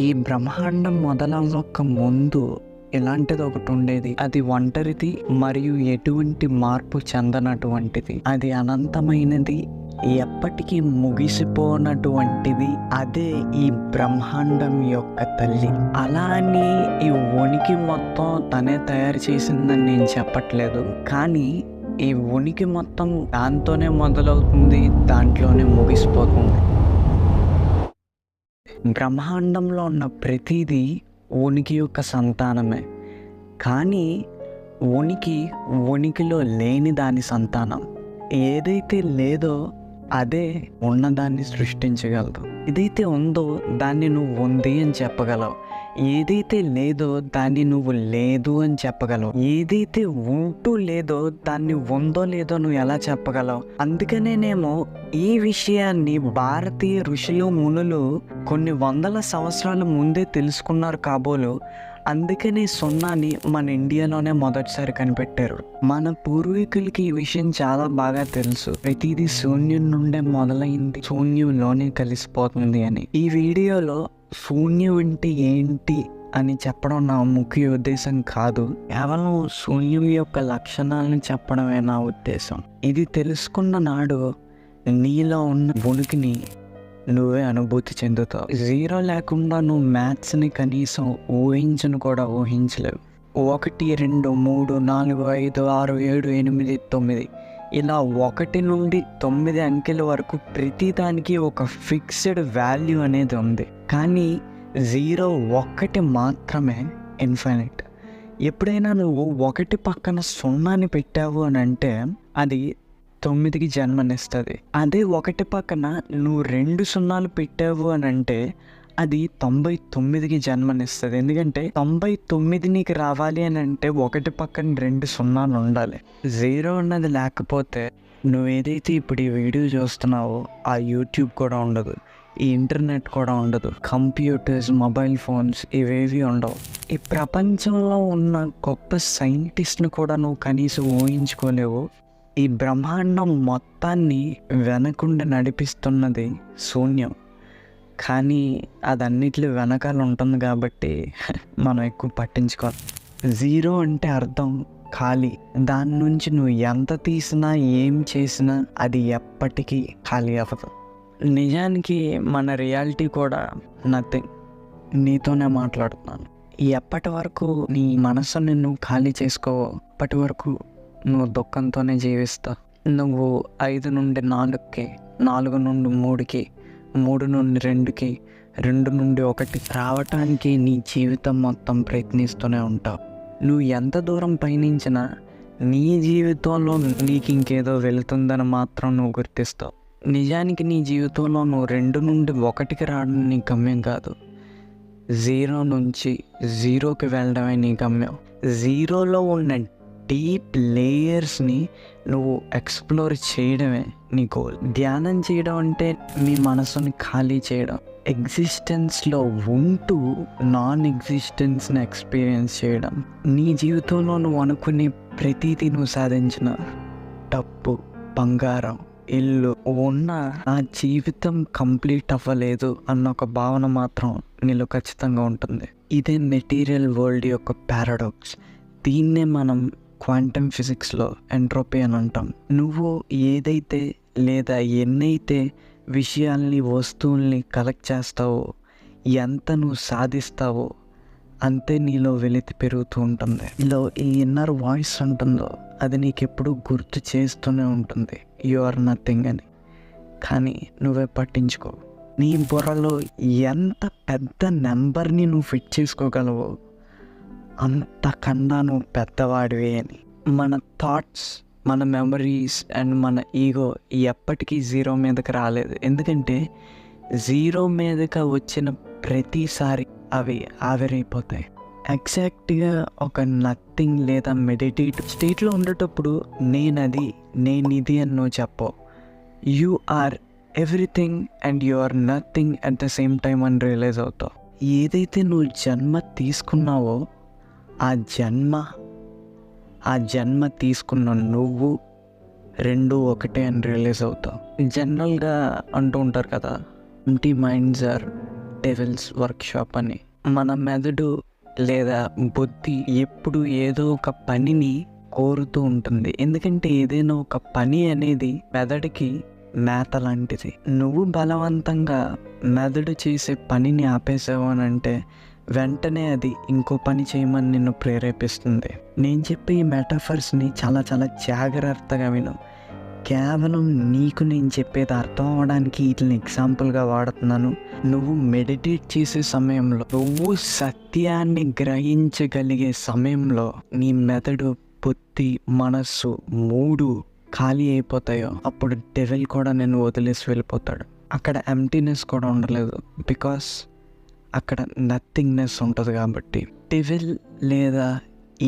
ఈ బ్రహ్మాండం మొదలవ్వక ముందు ఇలాంటిది ఒకటి ఉండేది. అది ఒంటరిది మరియు ఎటువంటి మార్పు చెందనటువంటిది. అది అనంతమైనది, ఎప్పటికీ ముగిసిపోనటువంటిది. అదే ఈ బ్రహ్మాండం యొక్క తల్లి. అలా అని ఈ ఉనికి మొత్తం తనే తయారు చేసిందని నేను చెప్పట్లేదు, కానీ ఈ ఉనికి మొత్తం దాంతోనే మొదలవుతుంది, దాంట్లోనే ముగిసిపోతుంది. బ్రహ్మాండంలో ఉన్న ప్రతిదీ ఉనికి యొక్క సంతానమే, కానీ ఉనికిలో లేని దాని సంతానం. ఏదైతే లేదో అదే ఉన్నదాన్ని సృష్టించగలదు. ఏదైతే ఉందో దాన్ని నువ్వు ఉంది అని చెప్పగలవు. ఏదైతే లేదో దాన్ని నువ్వు లేదు అని చెప్పగలవు. ఏదైతే ఉంటూ లేదో దాన్ని ఉందో లేదో నువ్వు ఎలా చెప్పగలవు? అందుకనేనేమో ఈ విషయాన్ని భారతీయ ఋషులు మునులు కొన్ని వందల సంవత్సరాల ముందే తెలుసుకున్నారు కాబోలు. అందుకని సున్నాని మన ఇండియాలోనే మొదటిసారి కనిపెట్టారు. మన పూర్వీకులకి ఈ విషయం చాలా బాగా తెలుసు. ప్రతిదీ శూన్యం నుండే మొదలైంది, శూన్యంలోనే కలిసిపోతుంది అని. ఈ వీడియోలో శూన్యం అంటే ఏంటి అని చెప్పడం నా ముఖ్య ఉద్దేశం కాదు, కేవలం శూన్యం యొక్క లక్షణాలను చెప్పడమే నా ఉద్దేశం. ఇది తెలుసుకున్న నాడు నీలో ఉన్న ఉనికిని నువ్వే అనుభూతి చెందుతావు. జీరో లేకుండా నువ్వు మ్యాథ్స్ని కనీసం ఊహించను కూడా ఊహించలేవు. 1, 2, 3, 4, 5, 6, 7, 8, 9 ఇలా 1 నుండి 9 అంకెల వరకు ప్రతిదానికి ఒక ఫిక్స్డ్ వాల్యూ అనేది ఉంది. కానీ 0, 1 మాత్రమే ఇన్ఫైనైట్. ఎప్పుడైనా నువ్వు 1 పక్కన 0ని పెట్టావు అని అంటే అది 9కి జన్మనిస్తుంది. అదే 1 పక్కన నువ్వు 2 0లు పెట్టావు అని అంటే అది 99కి జన్మనిస్తుంది. ఎందుకంటే 99 నీకు రావాలి అని అంటే 1 పక్కన 2 0లు ఉండాలి. 0 అన్నది లేకపోతే నువ్వు ఏదైతే ఇప్పుడు ఈ వీడియో చూస్తున్నావో ఆ యూట్యూబ్ కూడా ఉండదు, ఈ ఇంటర్నెట్ కూడా ఉండదు, కంప్యూటర్స్, మొబైల్ ఫోన్స్ ఇవేవి ఉండవు. ఈ ప్రపంచంలో ఉన్న గొప్ప సైంటిస్ట్ని కూడా నువ్వు కనీసం ఊహించుకోలేవు. ఈ బ్రహ్మాండం మొత్తాన్ని వెనకుండా నడిపిస్తున్నది శూన్యం. కానీ అదన్నిట్లో వెనకాల ఉంటుంది కాబట్టి మనం ఎక్కువ పట్టించుకోవాలి. 0 అంటే అర్థం ఖాళీ. దాని నుంచి నువ్వు ఎంత తీసినా ఏం చేసినా అది ఎప్పటికీ ఖాళీ అవ్వదు. నిజానికి మన రియాలిటీ కూడా నథింగ్. నీతోనే మాట్లాడుతున్నాను. ఎప్పటి వరకు నీ మనసుని నువ్వు ఖాళీ చేసుకోవో అప్పటి వరకు నువ్వు దుఃఖంతోనే జీవిస్తావు. నువ్వు 5 నుండి 4కి, 4 నుండి 3కి, 3 నుండి 2కి, 2 నుండి 1 రావటానికి నీ జీవితం మొత్తం ప్రయత్నిస్తూనే ఉంటావు. నువ్వు ఎంత దూరం పయనించినా నీ జీవితంలో నీకు ఇంకేదో వెళుతుందని మాత్రం నువ్వు గుర్తిస్తావు. నిజానికి నీ జీవితంలో నువ్వు 2 నుండి 1కి రావడం నీ గమ్యం కాదు. 0 నుంచి 0కి వెళ్ళడమే నీ గమ్యం. 0లో ఉన్న డీప్ లేయర్స్ని నువ్వు ఎక్స్ప్లోర్ చేయడమే నీ గోల్. ధ్యానం చేయడం అంటే మీ మనసుని ఖాళీ చేయడం. ఎగ్జిస్టెన్స్లో ఉంటూ నాన్ ఎగ్జిస్టెన్స్ని ఎక్స్పీరియన్స్ చేయడం. నీ జీవితంలో నువ్వు అనుకునే ప్రతీది నువ్వు సాధించిన డబ్బు, బంగారం, ఇల్లు ఉన్న ఆ జీవితం కంప్లీట్ అవ్వలేదు అన్న ఒక భావన మాత్రం నీలో ఖచ్చితంగా ఉంటుంది. ఇదే మెటీరియల్ వరల్డ్ యొక్క పారాడాక్స్. దీన్నే మనం క్వాంటమ్ ఫిజిక్స్లో ఎంట్రోపీ అని అంటాం. నువ్వు ఏదైతే లేదా ఎన్నైతే విషయాల్ని, వస్తువుల్ని కలెక్ట్ చేస్తావో, ఎంత నువ్వు సాధిస్తావో అంతే నీలో వెలితి పెరుగుతూ ఉంటుంది. ఇలా ఈ ఇన్నర్ వాయిస్ ఉంటుందో అది నీకు ఎప్పుడూ గుర్తు చేస్తూనే ఉంటుంది యు ఆర్ నథింగ్ అని. కానీ నువ్వే పట్టించుకో. నీ బుర్రలో ఎంత పెద్ద నెంబర్ని నువ్వు ఫిట్ చేసుకోగలవో అంతకన్నా నువ్వు పెద్దవాడివే అని. మన థాట్స్, మన మెమరీస్ అండ్ మన ఈగో ఎప్పటికీ 0 మీదకి రాలేదు. ఎందుకంటే 0 మీదకి వచ్చిన ప్రతిసారి అవి ఆవిరైపోతాయి. ఎగ్జాక్ట్గా ఒక నథింగ్ లేదా మెడిటేటివ్ స్టేట్లో ఉండేటప్పుడు నేను ఇది అని నువ్వు చెప్పవు. You are everything and you are nothing at the same time అని రియలైజ్ అవుతావు. ఏదైతే నువ్వు జన్మ తీసుకున్నావో ఆ జన్మ తీసుకున్న నువ్వు 2 ఒకటే అని రియలైజ్ అవుతావు. జనరల్గా అంటూ ఉంటారు కదా, empty minds are devil's workshop అని. మన మెదడు లేదా బుద్ధి ఎప్పుడు ఏదో ఒక పనిని కోరుతూ ఉంటుంది. ఎందుకంటే ఏదైనా ఒక పని అనేది మెదడుకి మేత లాంటిది. నువ్వు బలవంతంగా మెదడు చేసే పనిని ఆపేసావు అని అంటే వెంటనే అది ఇంకో పని చేయమని నిన్ను ప్రేరేపిస్తుంది. నేను చెప్పే ఈ మెటాఫర్స్ని చాలా చాలా జాగ్రత్తగా విను. కేవలం నీకు నేను చెప్పేది అర్థం అవ్వడానికి వీటిని ఎగ్జాంపుల్గా వాడుతున్నాను. నువ్వు మెడిటేట్ చేసే సమయంలో, నువ్వు సత్యాన్ని గ్రహించగలిగే సమయంలో నీ మెదడు, బుద్ధి, మనస్సు మూడు ఖాళీ అయిపోతాయో అప్పుడు డెవిల్ కూడా నేను వదిలేసి వెళ్ళిపోతాడు. అక్కడ ఎంప్టీనెస్ కూడా ఉండలేదు, బికాస్ అక్కడ నథింగ్నెస్ ఉంటుంది కాబట్టి. డెవిల్ లేదా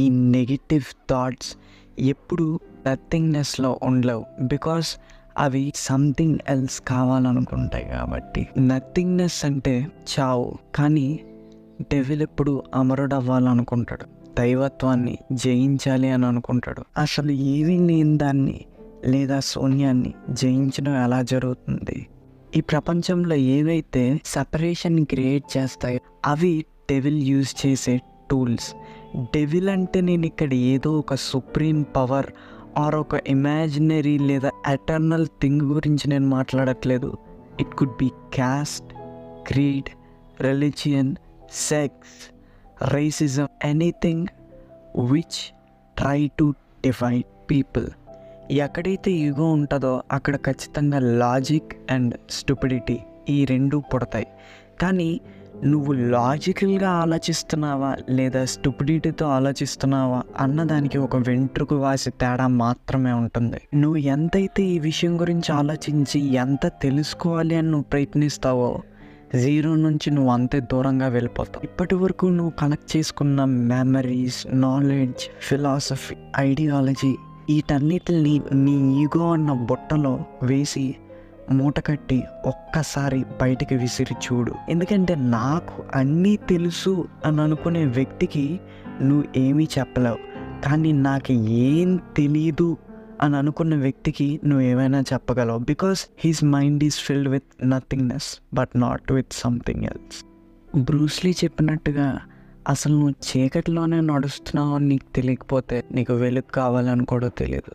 ఈ నెగిటివ్ థాట్స్ ఎప్పుడు నథింగ్నెస్లో ఉండలేవు, బికాస్ అవి సంథింగ్ ఎల్స్ కావాలనుకుంటాయి కాబట్టి. నథింగ్నెస్ అంటే చావు, కానీ డెవిల్ ఎప్పుడు అమరుడు అవ్వాలనుకుంటాడు, దైవత్వాన్ని జయించాలి అని అనుకుంటాడు. అసలు ఏవి లేని దాన్ని లేదా శూన్యాన్ని జయించడం ఎలా జరుగుతుంది? ఈ ప్రపంచంలో ఏవైతే సెపరేషన్ క్రియేట్ చేస్తాయో అవి డెవిల్ యూజ్ చేసే టూల్స్. డెవిల్ అంటే నేను ఇక్కడ ఏదో ఒక సుప్రీం పవర్ ఆర్ ఒక ఇమాజినరీ లేదా ఎటర్నల్ థింగ్ గురించి నేను మాట్లాడట్లేదు. It could be caste, creed, religion, sex, racism, anything which try to divide people. ఎక్కడైతే ఈగో ఉంటుందో అక్కడ ఖచ్చితంగా లాజిక్ అండ్ స్టూపిడిటీ ఈ రెండు పుడతాయి. కానీ నువ్వు లాజికల్గా ఆలోచిస్తున్నావా లేదా స్టూపిడిటీతో ఆలోచిస్తున్నావా అన్నదానికి ఒక వెంట్రుకు వాసి తేడా మాత్రమే ఉంటుంది. నువ్వు ఎంతైతే ఈ విషయం గురించి ఆలోచించి ఎంత తెలుసుకోవాలి అని నువ్వు ప్రయత్నిస్తావో జీరో నుంచి నువ్వు అంతే దూరంగా వెళ్ళిపోతావు. ఇప్పటి వరకు నువ్వు కలెక్ట్ చేసుకున్న మెమరీస్, నాలెడ్జ్, ఫిలాసఫీ, ఐడియాలజీ వీటన్నిటిని నీ ఈగో అన్న బుట్టలో వేసి మూట కట్టి ఒక్కసారి బయటికి విసిరి చూడు. ఎందుకంటే నాకు అన్నీ తెలుసు అని అనుకునే వ్యక్తికి నువ్వు ఏమీ చెప్పలేవు, కానీ నాకు ఏం తెలీదు అని అనుకున్న వ్యక్తికి నువ్వు ఏమైనా చెప్పగలవు. Because his mind is filled with nothingness but not with something else. Bruce Lee చెప్పినట్టుగా అసలు నువ్వు చీకటిలోనే నడుస్తున్నావు అని నీకు తెలియకపోతే నీకు వెలుగు కావాలని కూడా తెలియదు.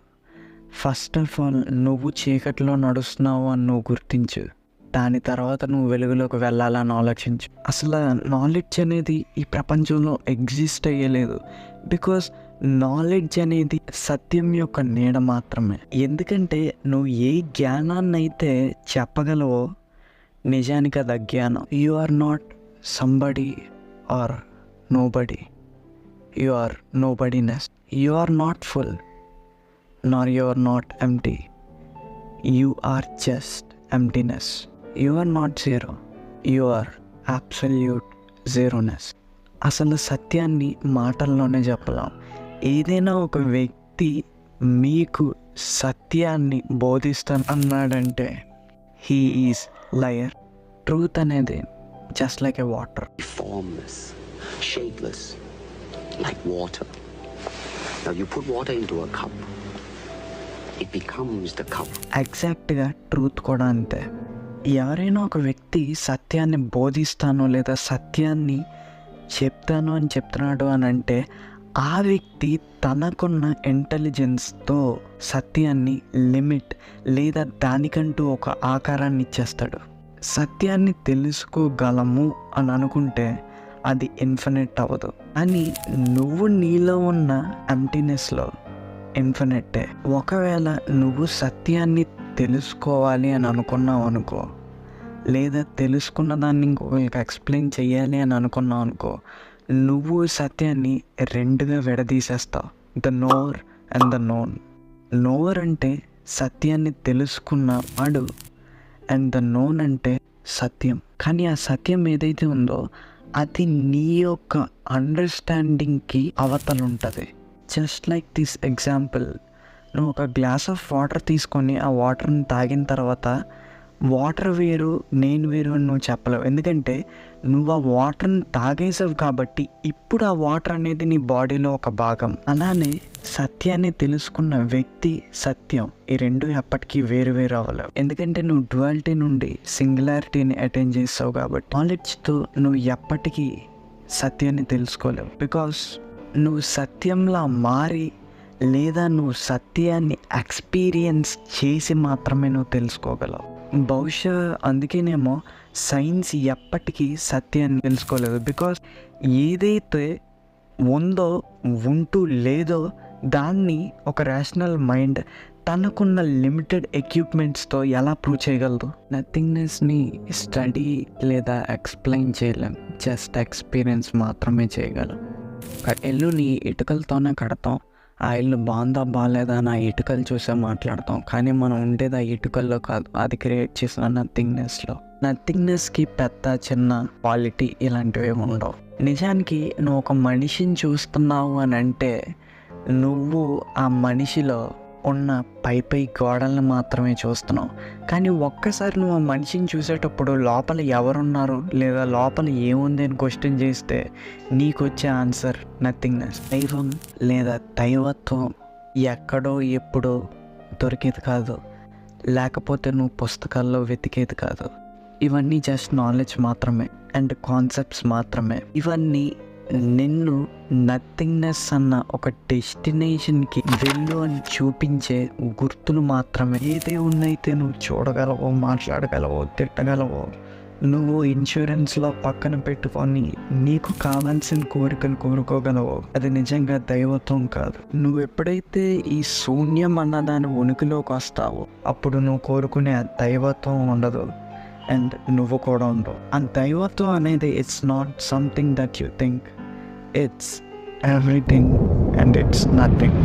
ఫస్ట్ ఆఫ్ ఆల్ నువ్వు చీకటిలో నడుస్తున్నావు అని నువ్వు గుర్తించు, దాని తర్వాత నువ్వు వెలుగులోకి వెళ్ళాలని ఆలోచించు. అసలు నాలెడ్జ్ అనేది ఈ ప్రపంచంలో ఎగ్జిస్ట్ అయ్యలేదు, బికాస్ నాలెడ్జ్ అనేది సత్యం యొక్క నీడ మాత్రమే. ఎందుకంటే నువ్వు ఏ జ్ఞానాన్ని అయితే చెప్పగలవో నిజానికి అది అజ్ఞానం. You are not somebody or nobody, you are nobodiness. You are not full nor you are not empty, you are just emptiness. You are not zero, you are absolute zeroness. అసలు సత్యాన్ని మాటల్లోనే చెప్పలేం. ఏదైనా ఒక వ్యక్తి మీకు సత్యాన్ని బోధిస్తాను అన్నాడంటే హీ ఈజ్ లయర్. ట్రూత్ అనేది just like a water, formless, shapeless, like water. Now you put water into a cup, it becomes the cup. ఎగ్జాక్ట్గా ట్రూత్ కూడా అంతే. ఎవరైనా ఒక వ్యక్తి సత్యాన్ని బోధిస్తాను లేదా సత్యాన్ని చెప్తాను అని చెప్తున్నాడు అని అంటే ఆ వ్యక్తి తనకున్న ఇంటెలిజెన్స్తో సత్యాన్ని లిమిట్ లేదా దానికంటూ ఒక ఆకారాన్ని ఇచ్చేస్తాడు. సత్యాన్ని తెలుసుకోగలము అని అనుకుంటే అది ఇన్ఫినిట్ అవ్వదు, అని నువ్వు నీలో ఉన్న ఎంప్టీనెస్లో ఇన్ఫినిటే. ఒకవేళ నువ్వు సత్యాన్ని తెలుసుకోవాలి అని అనుకున్నావు అనుకో, లేదా తెలుసుకున్న దాన్ని ఇంకొకరికి ఎక్స్ప్లెయిన్ చేయాలి అని అనుకున్నావు అనుకో, నువ్వు సత్యాన్ని రెండుగా విడదీసేస్తావు, the knower and the known. Knower అంటే సత్యాన్ని తెలుసుకున్న వాడు, అండ్ ద నోన్ అంటే సత్యం. కానీ ఆ సత్యం ఏదైతే ఉందో అది నీ యొక్క అండర్స్టాండింగ్కి అవతల ఉంటుంది. జస్ట్ లైక్ దిస్ ఎగ్జాంపుల్, నువ్వు ఒక గ్లాస్ ఆఫ్ వాటర్ తీసుకొని ఆ వాటర్ని తాగిన తర్వాత వాటర్ వేరు నేను వేరు అని నువ్వు చెప్పలేవు. ఎందుకంటే నువ్వు ఆ వాటర్ని తాగేసావు కాబట్టి ఇప్పుడు ఆ వాటర్ అనేది నీ బాడీలో ఒక భాగం. అలానే సత్యాన్ని తెలుసుకున్న వ్యక్తి, సత్యం, ఈ రెండు ఎప్పటికీ వేరు వేరు అవ్వలేవు. ఎందుకంటే నువ్వు డ్యువాలిటీ నుండి సింగులారిటీని అటైన్ చేస్తావు కాబట్టి నాలెడ్జ్తో నువ్వు ఎప్పటికీ సత్యాన్ని తెలుసుకోలేవు. బికాస్ నువ్వు సత్యంలా మారి లేదా నువ్వు సత్యాన్ని ఎక్స్పీరియన్స్ చేసి మాత్రమే నువ్వు తెలుసుకోగలవు. బహుశా అందుకేనేమో సైన్స్ ఎప్పటికీ సత్యాన్ని తెలుసుకోలేదు. బికాస్ ఏదైతే ఉందో, ఉంటూ లేదో దాన్ని ఒక రేషనల్ మైండ్ తనకున్న లిమిటెడ్ ఎక్విప్మెంట్స్తో ఎలా ప్రూవ్ చేయగలదు? నథింగ్నెస్ని స్టడీ లేదా ఎక్స్ప్లెయిన్ చేయలేం, జస్ట్ ఎక్స్పీరియన్స్ మాత్రమే చేయగలం. ఇల్లుని ఇటుకలతోనే కడతాం, ఆ ఇల్లు బాగుందా బాగాలేదా అని ఆ ఇటుకలు చూసే మాట్లాడతాం. కానీ మనం ఉండేది ఆ ఇటుకల్లో కాదు, అది క్రియేట్ చేసిన నథింగ్నెస్లో. నథింగ్నెస్కి పెద్ద చిన్న క్వాలిటీ ఇలాంటివి ఉండవు. నిజానికి నువ్వు ఒక మనిషిని చూస్తున్నావు అని అంటే నువ్వు ఆ మనిషిలో ఉన్న పై గోడలను మాత్రమే చూస్తున్నావు. కానీ ఒక్కసారి నువ్వు ఆ మనిషిని చూసేటప్పుడు లోపల ఎవరున్నారు లేదా లోపల ఏముంది అని క్వశ్చన్ చేస్తే నీకు వచ్చే ఆన్సర్ నథింగ్నెస్. దైవం లేదా దైవత్వం ఎక్కడో ఎప్పుడో దొరికేది కాదు, లేకపోతే నువ్వు పుస్తకాల్లో వెతికేది కాదు. ఇవన్నీ జస్ట్ నాలెడ్జ్ మాత్రమే అండ్ కాన్సెప్ట్స్ మాత్రమే. ఇవన్నీ నిన్ను నథింగ్నెస్ అన్న ఒక డెస్టినేషన్కి వెళ్ళు అని చూపించే గుర్తులు మాత్రమే. ఏ దేవుణ్ణైతే నువ్వు చూడగలవో, మాట్లాడగలవో, తిట్టగలవో, నువ్వు ఇన్సూరెన్స్లో పక్కన పెట్టుకొని నీకు కావాల్సిన కోరికలు కోరుకోగలవో, అది నిజంగా దైవత్వం కాదు. నువ్వు ఎప్పుడైతే ఈ శూన్యం అన్న దాని ఉనికిలోకి వస్తావో అప్పుడు నువ్వు కోరుకునే ఆ దైవత్వం ఉండదు అండ్ నువ్వు కూడా ఉండవు. ఆ దైవత్వం అనేది it's not something that you think, it's everything and it's nothing.